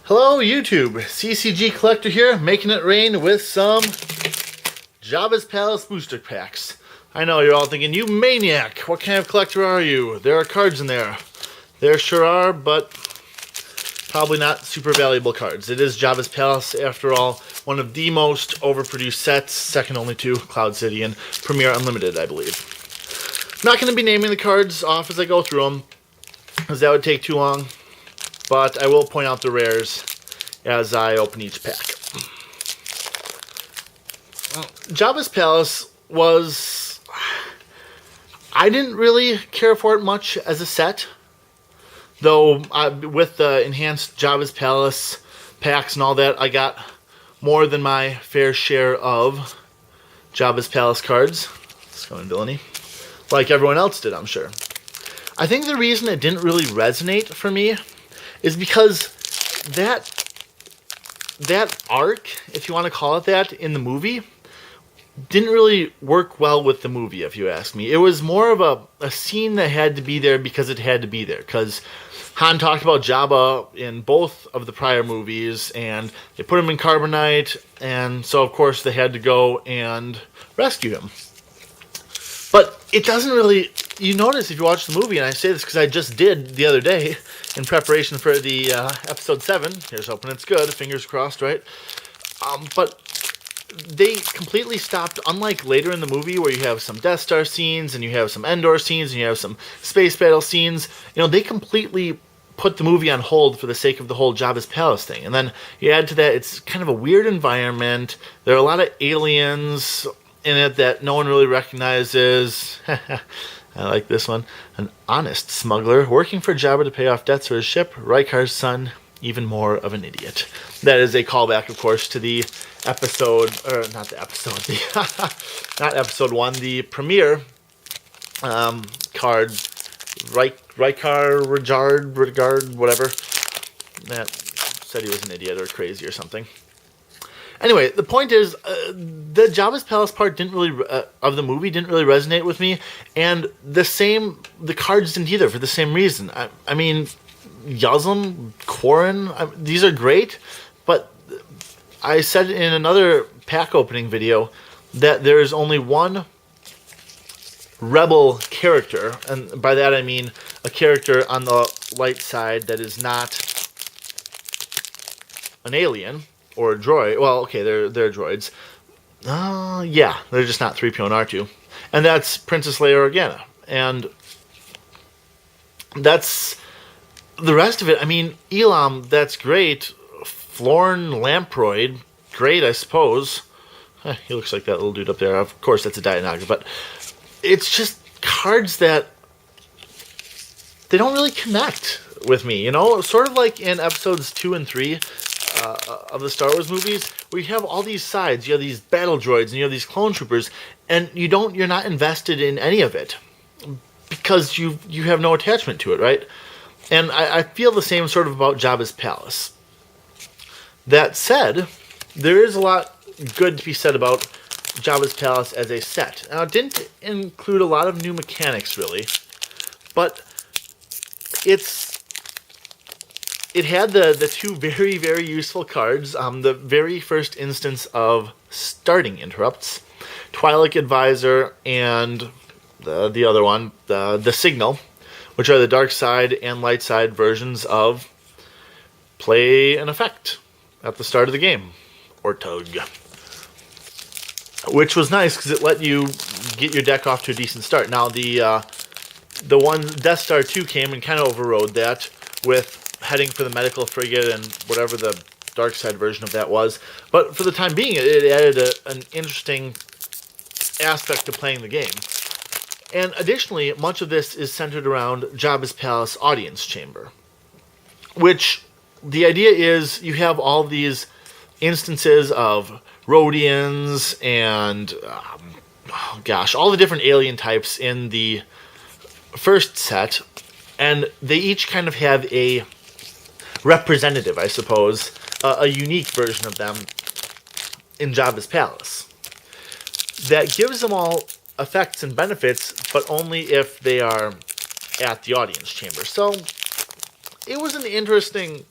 Hello YouTube, CCG Collector here, making it rain with some Jabba's Palace booster packs. I know you're all thinking, you maniac, what kind of collector are you? There are cards in there. There sure are, but probably not super valuable cards. It is Jabba's Palace, after all, one of the most overproduced sets, second only to Cloud City and Premier Unlimited, I believe. I'm not going to be naming the cards off as I go through them, because that would take too long. But I will point out the rares as I open each pack. Jabba's Palace was... I didn't really care for it much as a set. Though, with the enhanced Jabba's Palace packs and all that, I got more than my fair share of Jabba's Palace cards. Scum and Villainy. Like everyone else did, I'm sure. I think the reason it didn't really resonate for me is because that arc, if you want to call it that, in the movie, didn't really work well with the movie, if you ask me. It was more of a scene that had to be there because it had to be there. Because Han talked about Jabba in both of the prior movies, and they put him in carbonite, and so of course they had to go and rescue him. But it doesn't really... You notice if you watch the movie, and I say this because I just did the other day in preparation for the episode 7. Here's hoping it's good. Fingers crossed, right? But they completely stopped, unlike later in the movie where you have some Death Star scenes and you have some Endor scenes and you have some space battle scenes. You know, they completely put the movie on hold for the sake of the whole Jabba's Palace thing. And then you add to that, it's kind of a weird environment. There are a lot of aliens in it that no one really recognizes. I like this one. An honest smuggler working for Jabba to pay off debts for his ship. Rikar's son, even more of an idiot. That is a callback, of course, to the episode, or not the episode, not episode 1, the premiere card, Rikar, Regard, whatever. That said he was an idiot or crazy or something. Anyway, the point is, the Jabba's Palace part didn't really, of the movie didn't really resonate with me, and the cards didn't either for the same reason. I mean, Yuzum, Quarren, these are great, but I said in another pack opening video that there is only one rebel character, and by that I mean a character on the light side that is not an alien or a droid. Well, okay, they're droids. Yeah, they're just not 3PO and R2. And that's Princess Leia Organa. And that's the rest of it. I mean, Elam, that's great. Florn Lamproid, great, I suppose. He looks like that little dude up there. Of course, that's a Dianaga, but it's just cards that they don't really connect with me, you know? Sort of like in episodes 2 and 3 of the Star Wars movies, where you have all these sides. You have these battle droids and you have these clone troopers, and you're not invested in any of it because you have no attachment to it, right? And I feel the same sort of about Jabba's Palace. That said, there is a lot good to be said about Jabba's Palace as a set. Now, it didn't include a lot of new mechanics, really, but it had the two very, very useful cards. The very first instance of starting interrupts, Twi'lek Advisor, and the other one, the Signal, which are the dark side and light side versions of play an effect at the start of the game, or tug. Which was nice because it let you get your deck off to a decent start. Now, the one Death Star 2 came and kind of overrode that with heading for the medical frigate and whatever the dark side version of that was. But for the time being, it added an interesting aspect to playing the game. And additionally, much of this is centered around Jabba's Palace Audience Chamber, which the idea is you have all these instances of Rhodians and, all the different alien types in the first set, and they each kind of have a representative, I suppose, a unique version of them in Jabba's Palace that gives them all effects and benefits, but only if they are at the audience chamber. So it was an interesting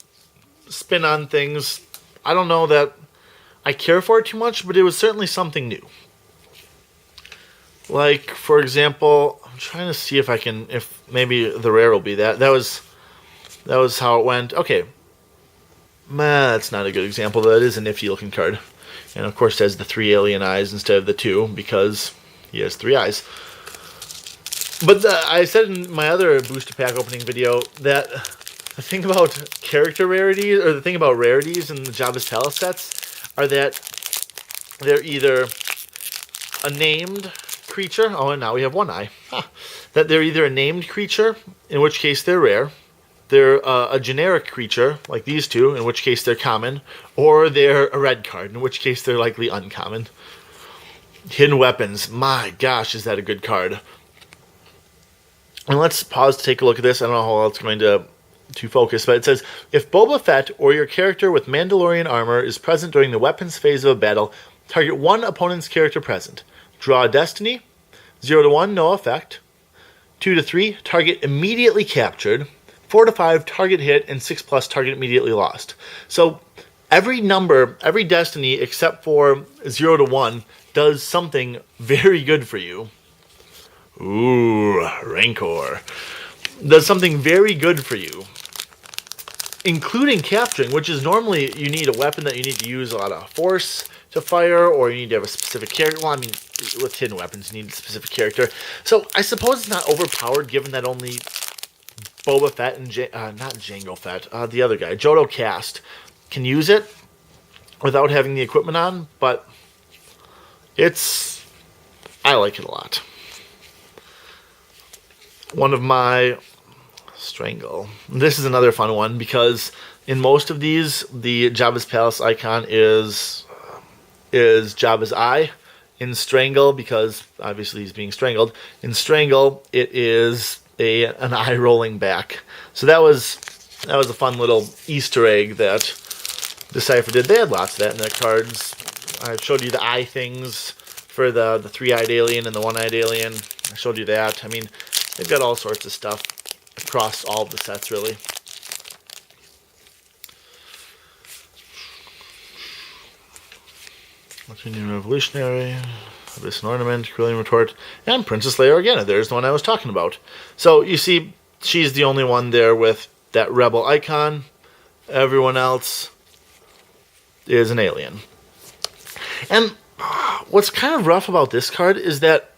spin on things. I don't know that I care for it too much, but it was certainly something new. Like, for example, I'm trying to see if maybe the rare will be that. That was how it went. Okay. That's not a good example. That is a nifty looking card. And of course it has the 3 alien eyes instead of the 2 because he has 3 eyes. But I said in my other booster pack opening video that the thing about character rarities, or the thing about rarities in the Jabba's Palace sets, are that they're either a named creature. Oh, and now we have 1 eye. Huh. That they're either a named creature, in which case they're rare. They're a generic creature, like these two, in which case they're common. Or they're a red card, in which case they're likely uncommon. Hidden Weapons. My gosh, is that a good card. And let's pause to take a look at this. I don't know how else it's going to focus, but it says, if Boba Fett or your character with Mandalorian armor is present during the weapons phase of a battle, target 1 opponent's character present. Draw a destiny. 0 to 1, no effect. 2 to 3, target immediately captured. 4 to 5, target hit, and 6+, target immediately lost. So every number, every destiny except for 0 to 1 does something very good for you. Ooh, Rancor. Does something very good for you. Including capturing, which is normally you need a weapon that you need to use a lot of force to fire, or you need to have a specific character. Well, I mean, with hidden weapons, you need a specific character. So I suppose it's not overpowered, given that only Boba Fett and not Jango Fett, the other guy, Jodo Cast, can use it without having the equipment on, but I like it a lot. One of my Strangle. This is another fun one because in most of these, the Jabba's Palace icon is Jabba's eye. In Strangle, because obviously he's being strangled, in Strangle it is an eye rolling back. So that was a fun little Easter egg that Decipher did. They had lots of that in their cards. I showed you the eye things for the 3-eyed alien and the 1-eyed alien. I showed you that. I mean, they've got all sorts of stuff across all of the sets, really. Union Revolutionary, Abyss and Ornament, Corellian Retort, and Princess Leia Organa. There's the one I was talking about. So you see, she's the only one there with that rebel icon. Everyone else is an alien. And what's kind of rough about this card is that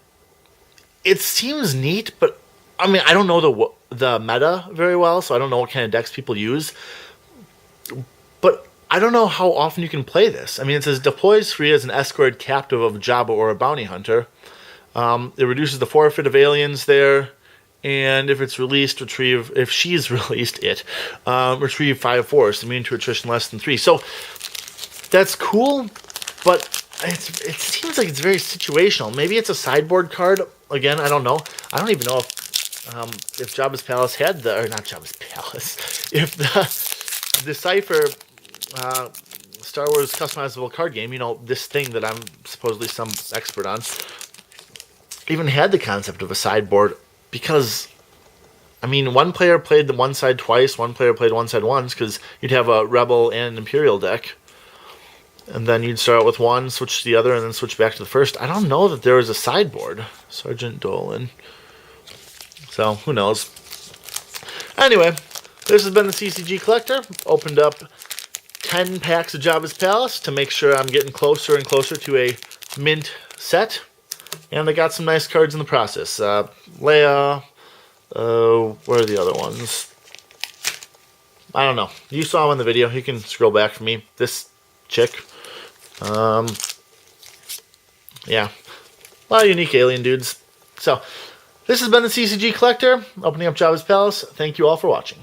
it seems neat, but I mean, I don't know the meta very well, so I don't know what kind of decks people use. But I don't know how often you can play this. I mean, it says deploys free as an escorted captive of Jabba or a bounty hunter. It reduces the forfeit of aliens there, and if it's released, if she's released, retrieve 5 force, immune to attrition less than 3. So that's cool, but it seems like it's very situational. Maybe it's a sideboard card. Again, I don't know. I don't even know if Jabba's Palace had or not Jabba's Palace, if the Decipher Star Wars customizable card game, this thing that I'm supposedly some expert on, even had the concept of a sideboard, because, I mean, one player played the one side twice, one player played one side once, because you'd have a Rebel and an Imperial deck, and then you'd start out with one, switch to the other, and then switch back to the first. I don't know that there was a sideboard. Sergeant Dolan. So, who knows? Anyway, this has been the CCG Collector. Opened up 10 packs of Jabba's Palace to make sure I'm getting closer and closer to a mint set. And I got some nice cards in the process. Leia. Where are the other ones? I don't know. You saw them in the video. You can scroll back for me. This chick. Yeah. A lot of unique alien dudes. So, this has been the CCG Collector, opening up Jabba's Palace. Thank you all for watching.